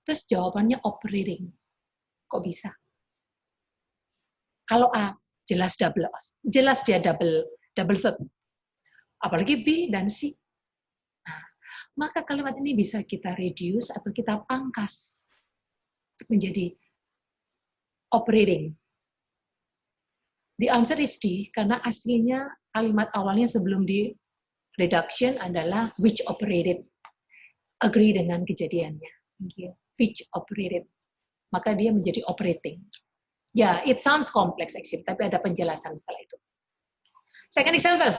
Terus jawabannya operating. Kok bisa? Kalau A, jelas dia double verb. Apalagi B dan C. Nah, maka kalimat ini bisa kita reduce atau kita pangkas menjadi operating. The answer is D, karena aslinya kalimat awalnya sebelum di reduction adalah which operated. Agree dengan kejadiannya. Thank you. Which operated. Maka dia menjadi operating. Ya, it sounds complex actually, tapi ada penjelasan setelah itu. Second example.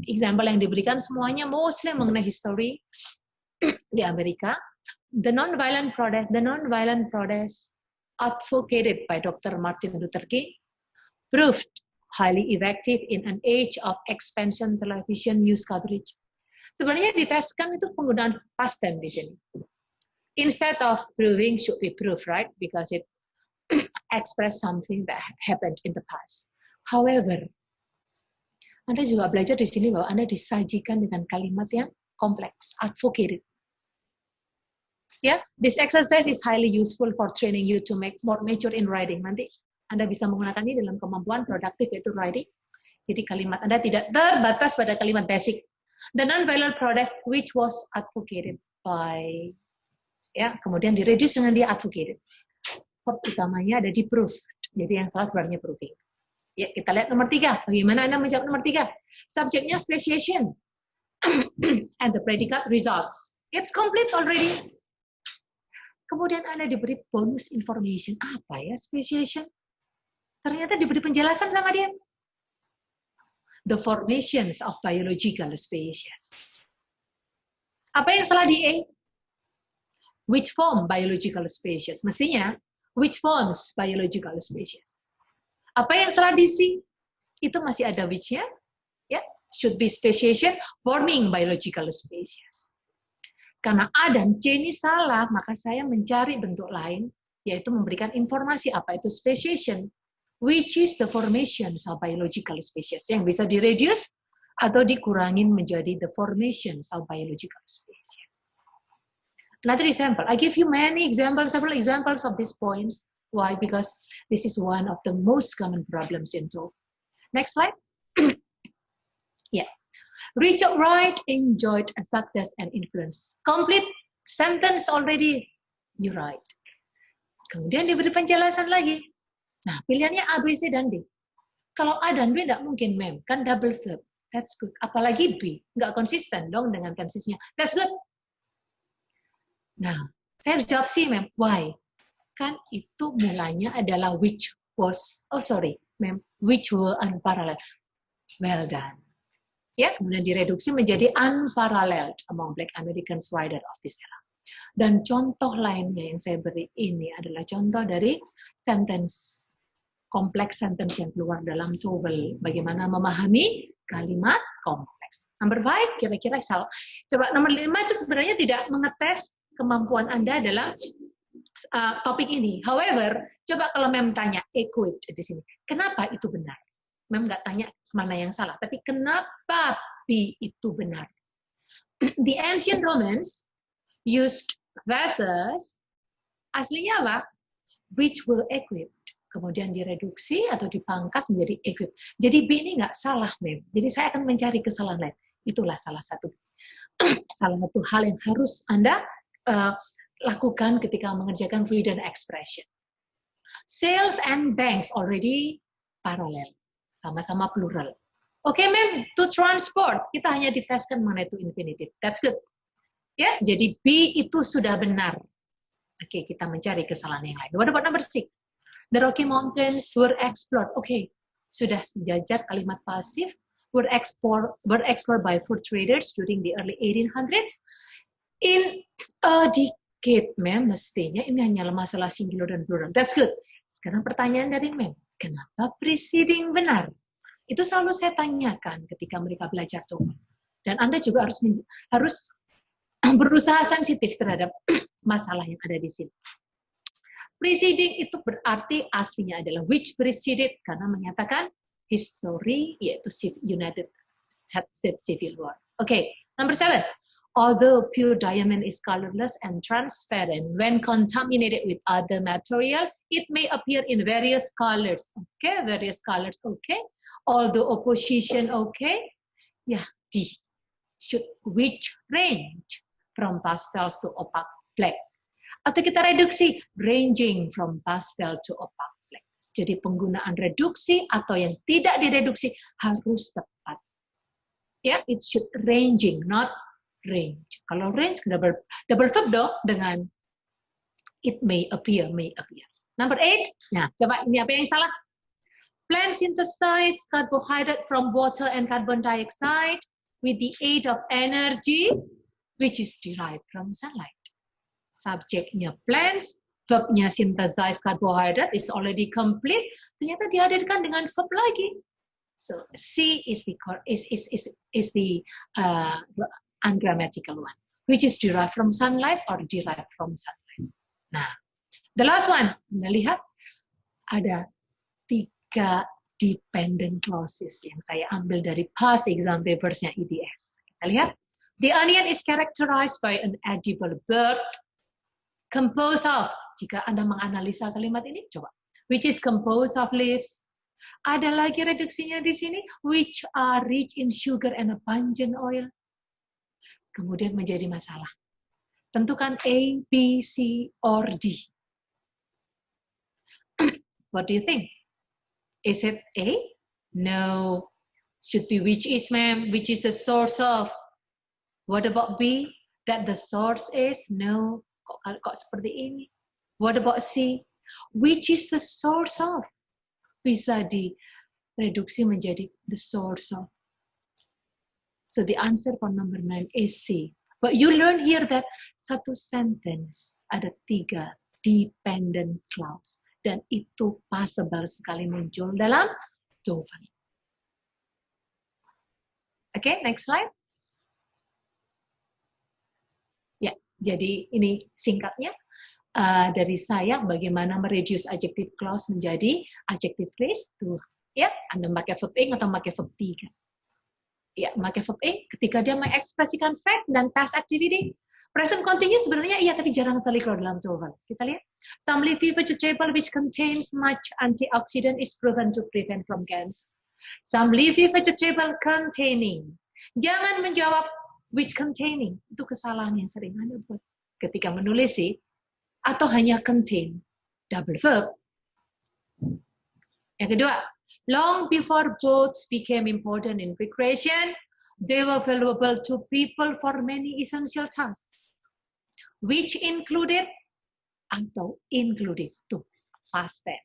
Example yang diberikan semuanya mostly mengenai history di Amerika. The non-violent protest advocated by Dr. Martin Luther King proved highly effective in an age of expansion television news coverage. Sebenarnya diteskan itu penggunaan past tense di sini. instead of proving should be proof, right? Because it express something that happened in the past. However, Anda juga belajar di sini bahwa Anda disajikan dengan kalimat yang kompleks, advocated. Yeah, this exercise is highly useful for training you to make more mature in writing. Nanti Anda bisa menggunakan ini dalam kemampuan produktif yaitu writing. Jadi kalimat Anda tidak terbatas pada kalimat basic. The non-violent protest which was advocated by, ya, kemudian di-reduce dengan dia advocated. Verb utamanya ada di proof. Jadi yang salah sebenarnya proving. Ya, kita lihat nomor 3. Bagaimana Anda menjawab nomor 3? Subjeknya speciation. And the predicate results. It's complete already. Kemudian Anda diberi bonus information. Apa ya speciation? Ternyata diberi penjelasan sama dia. The formations of biological species. Apa yang salah di A? Which form biological species? Mestinya, which forms biological species? Apa yang salah di C? Itu masih ada which-nya. Ya, should be speciation forming biological species. Karena A dan C ini salah, maka saya mencari bentuk lain, yaitu memberikan informasi apa itu speciation, which is the formations of biological species, yang bisa direduce atau dikurangin menjadi the formations of biological species. Another example, I give you many examples, several examples of these points. Why? Because this is one of the most common problems in TOEFL. Next slide. Yeah. Richard Wright enjoyed success and influence. Complete sentence already. You're right. Kemudian diberi penjelasan lagi. Nah, pilihannya A, B, C, dan D. Kalau A dan B tidak mungkin, mem. Kan double verb. That's good. Apalagi B. Nggak konsisten dong dengan tensesnya. That's good. Nah, saya harus jawab C, mem. Why? Kan itu mulanya adalah which was, mem. Which were unparalleled. Well done. Ya, kemudian direduksi menjadi unparalleled among Black Americans writer of this era. Dan contoh lainnya yang saya beri ini adalah contoh dari sentence, kompleks sentence yang keluar dalam TOEFL. Bagaimana memahami kalimat kompleks. Number 5, kira-kira salah. Coba nomor 5 itu sebenarnya tidak mengetes kemampuan Anda dalam topik ini. However, coba kalau mem tanya equipped di sini, kenapa itu benar? Mem nggak tanya mana yang salah, tapi kenapa B itu benar? The ancient Romans used vessels, aslinya apa? Which were equipped. Kemudian direduksi atau dipangkas menjadi equipped. Jadi B ini nggak salah, mem. Jadi saya akan mencari kesalahan lain. Itulah salah satu hal yang harus Anda lakukan ketika mengerjakan read and expression. Sales and banks already parallel. Sama-sama plural. Oke, mem, to transport. Kita hanya diteskan mengenai to infinitive. That's good. Ya, jadi B itu sudah benar. Oke, kita mencari kesalahan yang lain. What about number 6? The Rocky Mountains were explored. Oke, sudah sejajar kalimat pasif. Were explored by fur traders during the early 1800s. In a decade, mem, mestinya ini hanyalah masalah singular dan plural. That's good. Sekarang pertanyaan dari mem. Kenapa preceding benar? Itu selalu saya tanyakan ketika mereka belajar TOEFL. Dan Anda juga harus berusaha sensitif terhadap masalah yang ada di sini. Preceding itu berarti aslinya adalah which preceded, karena menyatakan history, yaitu United States Civil War. Okay, number 7. Although pure diamond is colorless and transparent, when contaminated with other material, it may appear in various colors. Okay, various colors. Okay. Although opposition. Okay. Yeah, D. Which range from pastels to opaque black. Atau kita reduksi, ranging from pastel to opaque black. Jadi penggunaan reduksi atau yang tidak direduksi harus tepat. Ya, it should ranging, not range. Kalau range double verb dong dengan it may appear. Number 8. Nah, coba ini apa yang salah? Plants synthesize carbohydrate from water and carbon dioxide with the aid of energy which is derived from sunlight. Subjeknya plants, verbnya synthesize carbohydrate is already complete. Ternyata dihadirkan dengan verb lagi. So C is the ungrammatical one. which is derived from sunlight or derived from sunlight. Nah, the last one, Anda lihat ada 3 dependent clauses yang saya ambil dari past exam papersnya EDS. Kita lihat, the onion is characterized by an edible bird composed of, jika Anda menganalisa kalimat ini, coba, which is composed of leaves. Ada lagi reduksinya di sini, which are rich in sugar and abundant oil. Kemudian menjadi masalah. Tentukan A, B, C, or D. What do you think? Is it A? No. Should be which is, ma'am? Which is the source of? What about B? That the source is? No. Kok seperti ini? What about C? Which is the source of? Bisa direduksi menjadi the source of. So the answer for number 9 is C. But you learn here that satu sentence ada 3 dependent clause. Dan itu possible sekali muncul dalam TOEFL. Oke, next slide. Ya, jadi ini singkatnya. Dari saya bagaimana mereduce adjective clause menjadi adjective phrase. Tuh, ya, Anda pakai verb ing atau pakai verb 3. Ya, pakai verb ing ketika dia mengekspresikan fact dan past activity. Present continuous sebenarnya iya, tapi jarang sekali kalau dalam TOEFL. Kita lihat. Some leafy vegetable which contains much antioxidant is proven to prevent from cancer. Some leafy vegetable containing. Jangan menjawab which containing. Itu kesalahan yang sering Anda buat ketika menulis sih. Atau hanya contain, double verb. Yang kedua, long before boats became important in recreation, they were valuable to people for many essential tasks, which included atau included, tuh, past tense.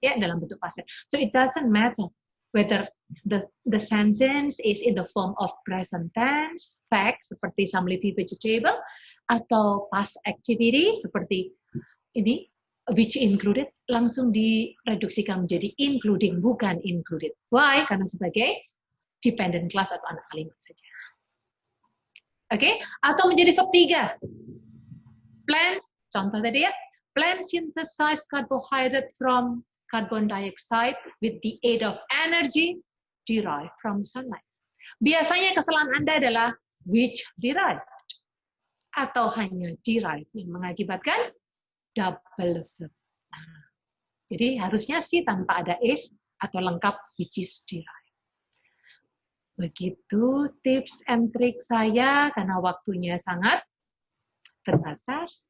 Ya, dalam bentuk past tense. So it doesn't matter whether the sentence is in the form of present tense, fact, seperti some leafy vegetable, atau past activity, seperti ini, which included, langsung direduksikan menjadi including, bukan included. Why? Karena sebagai dependent clause atau anak kalimat saja. Oke? Atau menjadi verb 3. Plants, contoh tadi ya, plants synthesize carbohydrate from carbon dioxide with the aid of energy derived from sunlight. Biasanya kesalahan Anda adalah which derived atau hanya derived yang mengakibatkan double verb. Nah, jadi harusnya sih tanpa ada is atau lengkap which is derived. Begitu tips and trik saya karena waktunya sangat terbatas.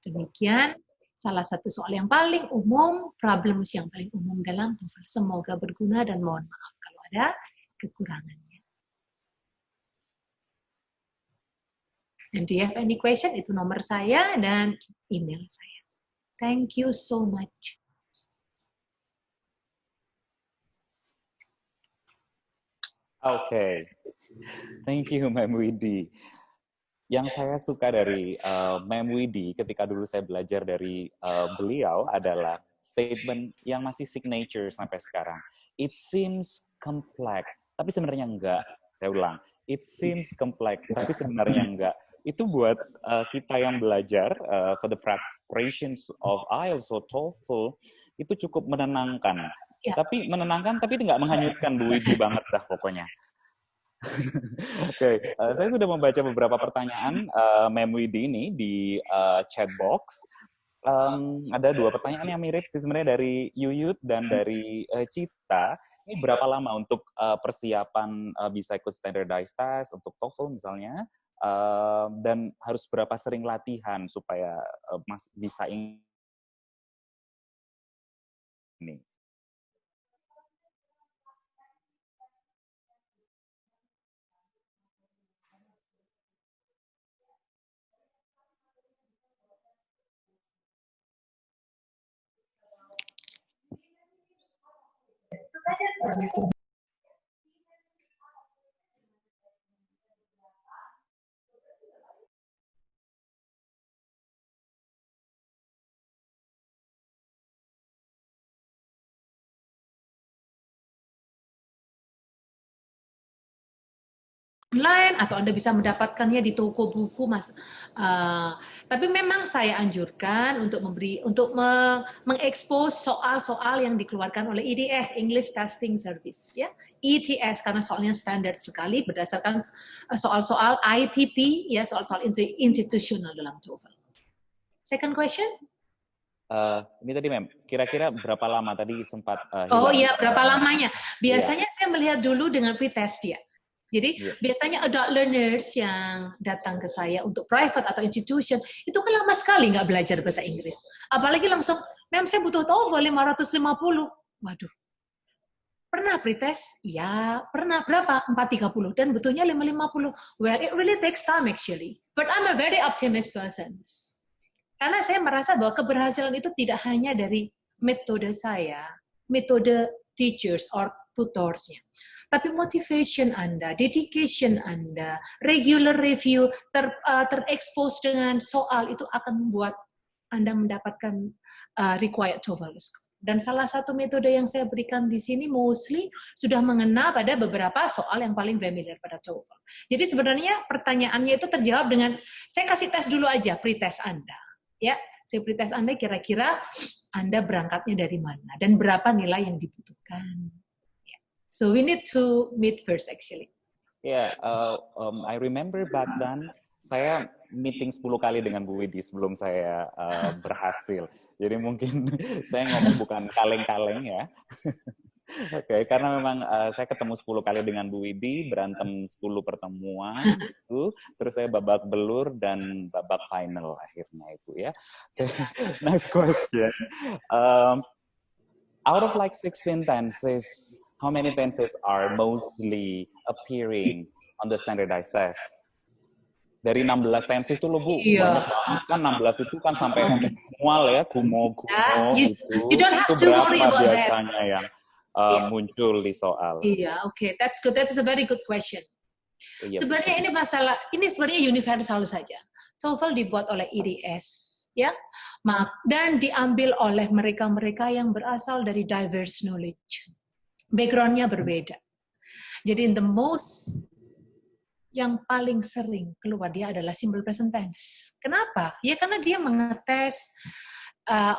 Demikian salah satu soal yang paling umum, problems yang paling umum dalam TOEFL. Semoga berguna dan mohon maaf kalau ada kekurangannya. And do you have any question? Itu nomor saya dan email saya. Thank you so much. Okay. Thank you, Ma'am Widi. Yang saya suka dari Ma'am Widi ketika dulu saya belajar dari beliau adalah statement yang masih signature sampai sekarang. It seems complex, tapi sebenarnya enggak. Saya ulang. It seems complex, tapi sebenarnya enggak. Itu buat kita yang belajar for the preparations of IELTS or TOEFL itu cukup menenangkan. Ya. Tapi menenangkan, tapi nggak menghanyutkan Bu Widi banget dah pokoknya. Oke, saya sudah membaca beberapa pertanyaan Ma'am Widi ini di chat box. Ada 2 pertanyaan yang mirip sih sebenarnya dari Yuyut dan dari Cita. Ini berapa lama untuk persiapan bisa ikut standardized test untuk TOEFL misalnya? Dan harus berapa sering latihan supaya bisa ini? online atau Anda bisa mendapatkannya di toko buku, Mas. Tapi memang saya anjurkan untuk mengekspos soal-soal yang dikeluarkan oleh ETS, English Testing Service, ya. ETS karena soalnya standar sekali berdasarkan soal-soal ITP, ya, soal-soal institusional dalam TOEFL. Second question? Ini tadi Mem, kira-kira berapa lama tadi sempat Oh hilang? iya, berapa lamanya? Biasanya saya melihat dulu dengan pretest dia. Jadi biasanya adult learners yang datang ke saya untuk private atau institution, itu kan lama sekali nggak belajar bahasa Inggris. Apalagi langsung, Mem saya butuh TOEFL 550. Waduh. Pernah pretest? Ya, pernah. Berapa? 430. Dan butuhnya 550. Well, it really takes time actually. But I'm a very optimist person. Karena saya merasa bahwa keberhasilan itu tidak hanya dari metode saya, metode teachers or tutorsnya. Tapi motivation Anda, dedication Anda, regular review, terekspos dengan soal itu akan membuat Anda mendapatkan required TOEFL score. Dan salah satu metode yang saya berikan di sini mostly sudah mengena pada beberapa soal yang paling familiar pada TOEFL. Jadi sebenarnya pertanyaannya itu terjawab dengan, saya kasih tes dulu aja, pretest Anda. Ya, saya pretest Anda kira-kira Anda berangkatnya dari mana dan berapa nilai yang dibutuhkan. So we need to meet first actually. Yeah, I remember back then saya meeting 10 kali dengan Bu Widi sebelum saya berhasil. Jadi mungkin saya ngomong bukan kaleng-kaleng ya. Oke, karena memang saya ketemu 10 kali dengan Bu Widi, berantem 10 pertemuan itu, terus saya babak belur dan babak final akhirnya itu ya. Next question. Out of like 16 tenses, how many tenses are mostly appearing on the standardized test? Dari 16 tenses itu loh Bu, banyak banget kan 16 itu kan sampai mual ya, kumo gitu. Itu berapa biasanya yang muncul di soal? Iya, oke, that's good. That is a very good question. Sebenarnya ini sebenarnya universal saja. TOEFL dibuat oleh EDS, ya, dan diambil oleh mereka-mereka yang berasal dari diverse knowledge. Background-nya berbeda. Jadi yang paling sering keluar dia adalah simple present tense. Kenapa? Ya karena dia mengetes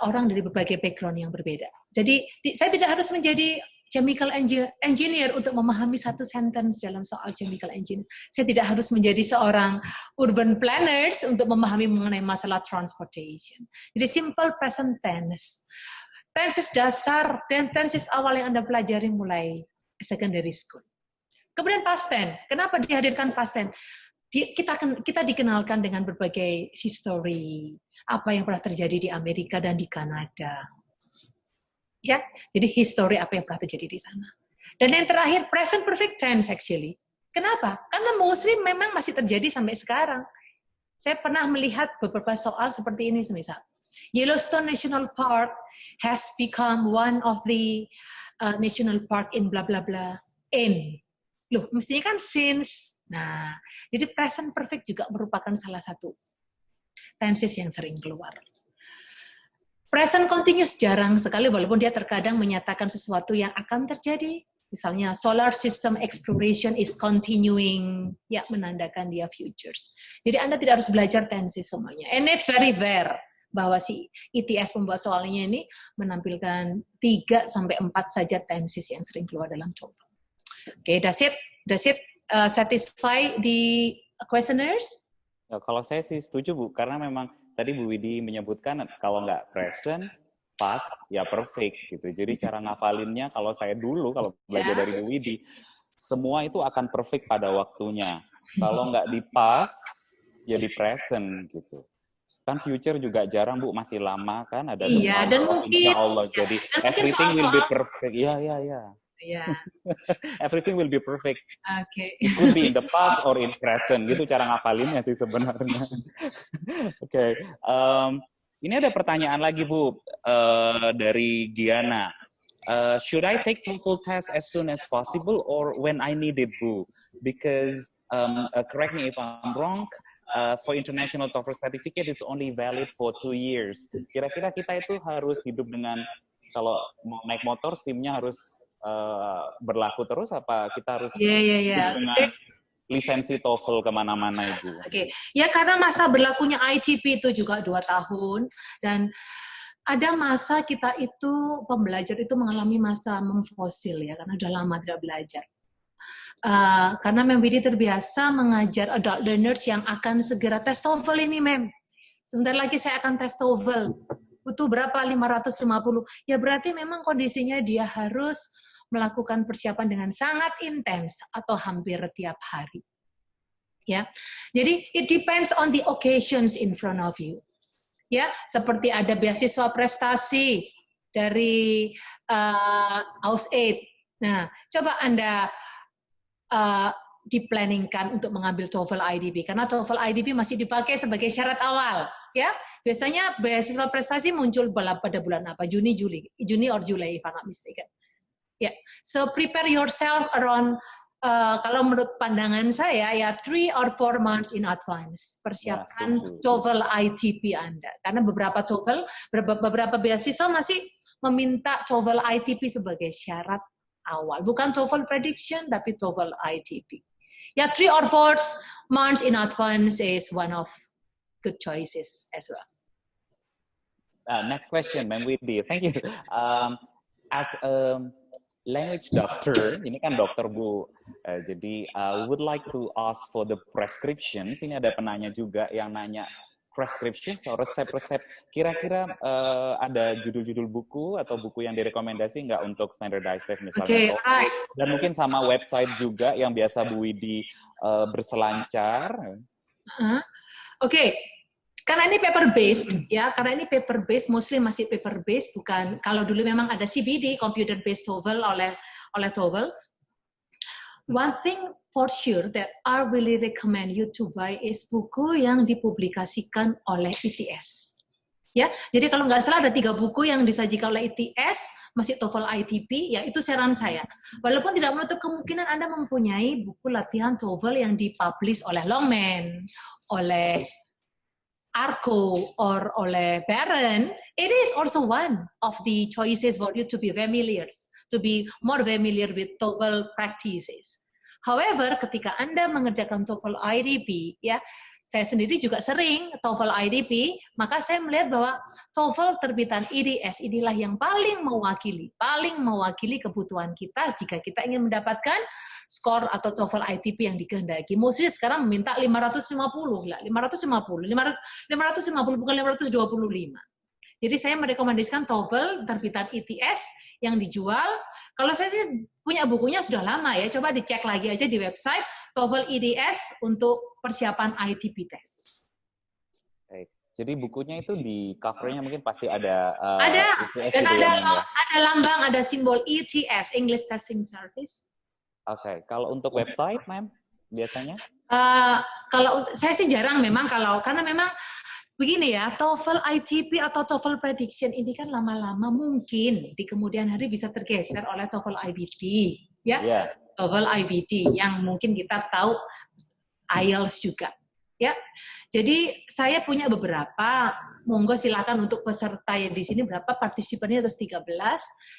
orang dari berbagai background yang berbeda. Jadi saya tidak harus menjadi chemical engineer untuk memahami satu sentence dalam soal chemical engineer. Saya tidak harus menjadi seorang urban planners untuk memahami mengenai masalah transportation. Jadi simple present tense. Tenses dasar dan tenses awal yang Anda pelajari mulai secondary school. Kemudian past tense. Kenapa dihadirkan past tense? Kita dikenalkan dengan berbagai history, apa yang pernah terjadi di Amerika dan di Kanada. Ya, jadi history apa yang pernah terjadi di sana. Dan yang terakhir present perfect tense actually. Kenapa? Karena mostly memang masih terjadi sampai sekarang. Saya pernah melihat beberapa soal seperti ini semisal Yellowstone National Park has become one of the national park in bla bla bla in. Loh, mestinya kan since. Nah, jadi present perfect juga merupakan salah satu tenses yang sering keluar. Present continuous jarang sekali, walaupun dia terkadang menyatakan sesuatu yang akan terjadi. Misalnya, solar system exploration is continuing, ya menandakan dia futures. Jadi Anda tidak harus belajar tenses semuanya. And it's very rare bahwa si ETS pembuat soalnya ini menampilkan 3-4 saja tenses yang sering keluar dalam TOEFL. Oke, does it satisfy the questioners? Ya, kalau saya sih setuju Bu, karena memang tadi Bu Widi menyebutkan kalau nggak present, past, ya perfect gitu. Jadi cara ngafalinnya kalau saya dulu kalau belajar dari Bu Widi, semua itu akan perfect pada waktunya. Kalau nggak di past, ya di present gitu. Kan future juga jarang Bu, masih lama kan ada Iya, dan mungkin insya Allah. Jadi everything will be perfect. Ya. Yeah. Everything will be perfect. Okay. It could be in the past or in present. Gitu cara ngafalinnya sih sebenarnya. Oke. Ini ada pertanyaan lagi Bu dari Giana. Should I take TOEFL test as soon as possible or when I need it, Bu? Because correct me if I'm wrong. For international TOEFL certificate it's only valid for 2 years. Kira-kira kita itu harus hidup dengan kalau mau naik motor SIM-nya harus berlaku terus apa kita harus dengan lisensi TOEFL kemana-mana, Ibu? Oke, ya karena masa berlakunya ITP itu juga 2 tahun, dan ada masa kita itu, pembelajar itu mengalami masa memfosil ya, karena udah lama tidak belajar. Karena Mem Widi terbiasa mengajar adult learners yang akan segera tes TOEFL ini, Mem. Sebentar lagi saya akan tes TOEFL. Butuh berapa? 550. Ya berarti memang kondisinya dia harus melakukan persiapan dengan sangat intens atau hampir tiap hari. Ya. Jadi it depends on the occasions in front of you. Ya, seperti ada beasiswa prestasi dari AusAid. Nah, coba Anda diplanningkan untuk mengambil TOEFL IDP, karena TOEFL IDP masih dipakai sebagai syarat awal. Ya, biasanya beasiswa prestasi muncul pada bulan apa? Juni or July, if I'm not mistaken. Ya, so prepare yourself around. Kalau menurut pandangan saya ya 3 or 4 months in advance persiapkan TOEFL ITP Anda, karena beberapa TOEFL, beberapa beasiswa masih meminta TOEFL ITP sebagai syarat awal, bukan TOEFL prediction tapi TOEFL ITP. Ya 3 or 4 months in advance is one of good choices as well. Next question, Mem Widi. Thank you. As a language doctor, ini kan dokter Bu, jadi would like to ask for the prescriptions. Ini ada penanya juga yang nanya prescriptions atau resep-resep. Kira-kira ada judul-judul buku atau buku yang direkomendasi nggak untuk standardized test misalnya? Okay, dan mungkin sama website juga yang biasa Bu Widi berselancar. Oke. Karena ini paper based ya, karena ini paper based, mostly masih paper based, bukan. Kalau dulu memang ada CBD, computer based TOEFL oleh TOEFL. One thing for sure that I really recommend you to buy is buku yang dipublikasikan oleh ITS. Ya, jadi kalau nggak salah ada 3 buku yang disajikan oleh ITS, masih TOEFL ITP, ya itu saran saya. Walaupun tidak menutup kemungkinan Anda mempunyai buku latihan TOEFL yang dipublish oleh Longman, oleh ARCO, or oleh Barron, it is also one of the choices for you to be more familiar with TOEFL practices. However, ketika Anda mengerjakan TOEFL IDP, ya, saya sendiri juga sering TOEFL IDP, maka saya melihat bahwa TOEFL terbitan IDS inilah yang paling mewakili kebutuhan kita jika kita ingin mendapatkan skor atau TOEFL ITP yang dikehendaki. Mostly sekarang meminta 550 bukan 525. Jadi saya merekomendasikan TOEFL terbitan ITS yang dijual. Kalau saya sih punya bukunya sudah lama ya, coba dicek lagi aja di website TOEFL IDS untuk persiapan ITP test. Jadi bukunya itu di covernya mungkin pasti ada ITS dan ada lambang, ada simbol ETS, English Testing Service. Oke, kalau untuk website, Mem, biasanya? Kalau saya sih jarang memang karena memang begini ya, TOEFL ITP atau TOEFL prediction ini kan lama-lama mungkin di kemudian hari bisa tergeser oleh TOEFL IBT, ya. Yeah. TOEFL IBT yang mungkin kita tahu IELTS juga, ya. Jadi saya punya beberapa, monggo silakan untuk peserta yang di sini berapa partisipannya, terus 13.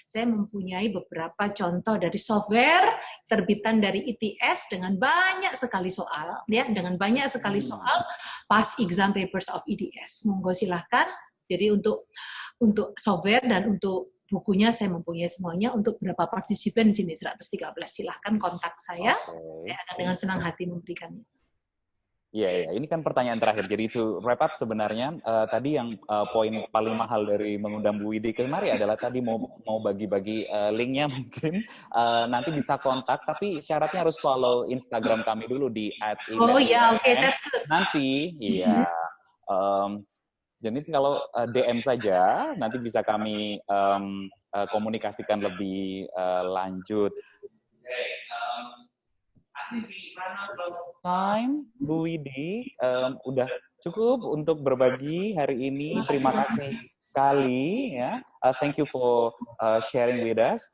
Saya mempunyai beberapa contoh dari software terbitan dari ITS dengan banyak sekali soal, ya, dengan banyak sekali soal past exam papers of IDS. Monggo silakan. Jadi untuk software dan untuk bukunya saya mempunyai semuanya. Untuk berapa partisipan di sini 113. Silahkan kontak saya. Saya akan dengan senang hati memberikannya. Iya, ini kan pertanyaan terakhir. Jadi itu wrap up sebenarnya. Tadi yang poin paling mahal dari mengundang Bu Widi kemari adalah tadi mau bagi-bagi linknya mungkin. Nanti bisa kontak, tapi syaratnya harus follow Instagram kami dulu di @11. Oh ya, oke, that's good. Nanti, iya. Jadi kalau DM saja, nanti bisa kami komunikasikan lebih lanjut. Di run out of time, Bu Widi, udah cukup untuk berbagi hari ini. Terima kasih sekali ya. Thank you for sharing with us.